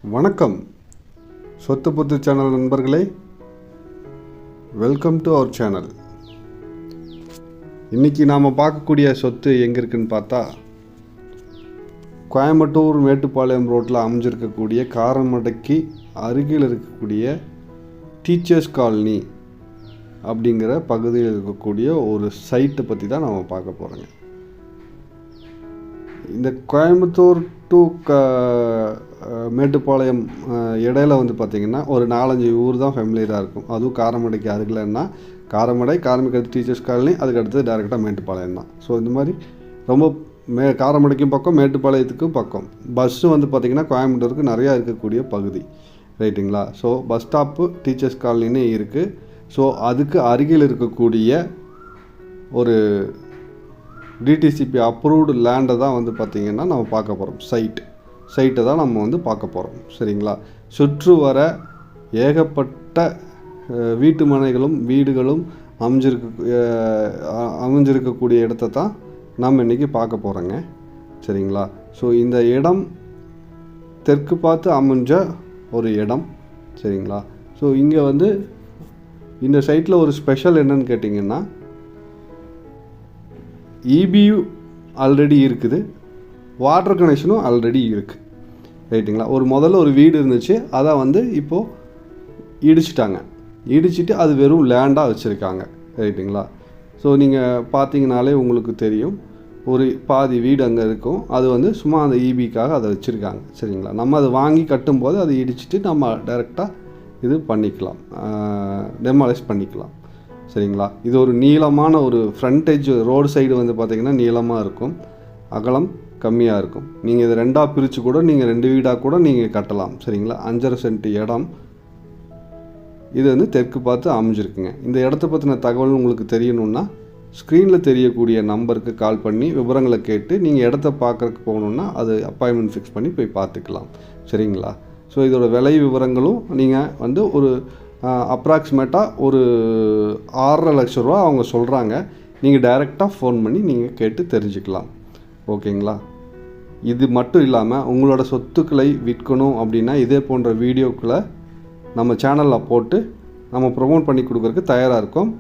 வணக்கம் சொத்து புத்து சேனல் நண்பர்களே, வெல்கம் டு அவர் சேனல். இன்றைக்கி நாம் பார்க்கக்கூடிய சொத்து எங்கே இருக்குன்னு பார்த்தா, கோயம்புத்தூர் மேட்டுப்பாளையம் ரோட்டில் அமைஞ்சிருக்கக்கூடிய காரமடைக்கு அருகில் இருக்கக்கூடிய டீச்சர்ஸ் காலனி அப்படிங்கிற பகுதியில் இருக்கக்கூடிய ஒரு சைட்டை பற்றி தான் நம்ம பார்க்க போகிறோங்க. இந்த கோயம்புத்தூர் டு மேட்டுப்பாளையம் இடையில பார்த்திங்கன்னா ஒரு 4-5 ஊர் தான் ஃபெமிலியராக இருக்கும். அதுவும் காரமடைக்கு அருகில்னா காரமடை, காரமடைக்கு டீச்சர்ஸ் காலனி, அதுக்கடுத்து டேரெக்டாக மேட்டுப்பாளையம் தான். ஸோ இந்த மாதிரி ரொம்ப காரமடைக்கும் பக்கம், மேட்டுப்பாளையத்துக்கும் பக்கம். பஸ்ஸு பார்த்திங்கன்னா கோயம்புத்தூருக்கு நிறையா இருக்கக்கூடிய பகுதி, ரைட்டுங்களா? ஸோ பஸ் ஸ்டாப்பு டீச்சர்ஸ் காலனின்னு இருக்குது. ஸோ அதுக்கு அருகில் இருக்கக்கூடிய ஒரு டிடிசிபி அப்ரூவ்டு லேண்டை தான் பார்த்திங்கன்னா நம்ம பார்க்க போகிறோம். சைட்டை தான் நம்ம பார்க்க போகிறோம், சரிங்களா? சுற்று வர ஏகப்பட்ட வீட்டு மனைகளும் வீடுகளும் அமைஞ்சிருக்கக்கூடிய இடத்த தான் நம்ம இன்றைக்கி பார்க்க போகிறோங்க, சரிங்களா? ஸோ இந்த இடம் தெற்கு பார்த்து அமைஞ்ச ஒரு இடம், சரிங்களா? ஸோ இங்கே இந்த சைட்டில் ஒரு ஸ்பெஷல் என்னன்னு கேட்டிங்கன்னா, இபியு ஆல்ரெடி இருக்குது, வாட்டர் கனெக்ஷனும் ஆல்ரெடி இருக்குது, ரைட்டுங்களா? முதல்ல ஒரு வீடு இருந்துச்சு, அதை இப்போது இடிச்சிட்டு அது வெறும் லேண்டாக வச்சுருக்காங்க, ரைட்டுங்களா? ஸோ நீங்கள் பார்த்தீங்கனாலே உங்களுக்கு தெரியும், ஒரு பாதி வீடு அங்கே இருக்கும். அது சும்மா அந்த இபிக்காக அதை வச்சுருக்காங்க, சரிங்களா? நம்ம அதை வாங்கி கட்டும்போது அதை இடிச்சிட்டு நம்ம டைரெக்டாக இது பண்ணிக்கலாம், டெமாலிஷ் பண்ணிக்கலாம், சரிங்களா? இது ஒரு நீளமான ஒரு ஃப்ரண்டேஜ் ரோடு சைடு பார்த்திங்கன்னா நீளமாக இருக்கும், அகலம் கம்மியாக இருக்கும். நீங்கள் இதை 2ஆக பிரித்து கூட நீங்கள் 2 வீடாக கூட நீங்கள் கட்டலாம், சரிங்களா? 5.5 சென்ட் இடம் இது தெற்கு பார்த்து அமைஞ்சிருக்குங்க. இந்த இடத்த பற்றின தகவல் உங்களுக்கு தெரியணுன்னா ஸ்க்ரீனில் தெரியக்கூடிய நம்பருக்கு கால் பண்ணி விவரங்களை கேட்டு நீங்கள் இடத்த பார்க்குறதுக்கு போகணுன்னா அது அப்பாயின்மெண்ட் ஃபிக்ஸ் பண்ணி போய் பார்த்துக்கலாம், சரிங்களா? ஸோ இதோட விலை விவரங்களும் நீங்கள் ஒரு அப்ராக்சிமேட்டாக ஒரு 6.5 லட்ச ரூபா அவங்க சொல்கிறாங்க. நீங்கள் டைரெக்டாக ஃபோன் பண்ணி நீங்கள் கேட்டு தெரிஞ்சுக்கலாம், ஓகேங்களா? இது மட்டும் இல்லாமல் உங்களோட சொத்துக்களை விற்கணும் அப்படின்னா இதே போன்ற வீடியோக்களை நம்ம சேனலில் போட்டு நம்ம ப்ரொமோட் பண்ணி கொடுக்குறதுக்கு தயாராக இருக்கோம்.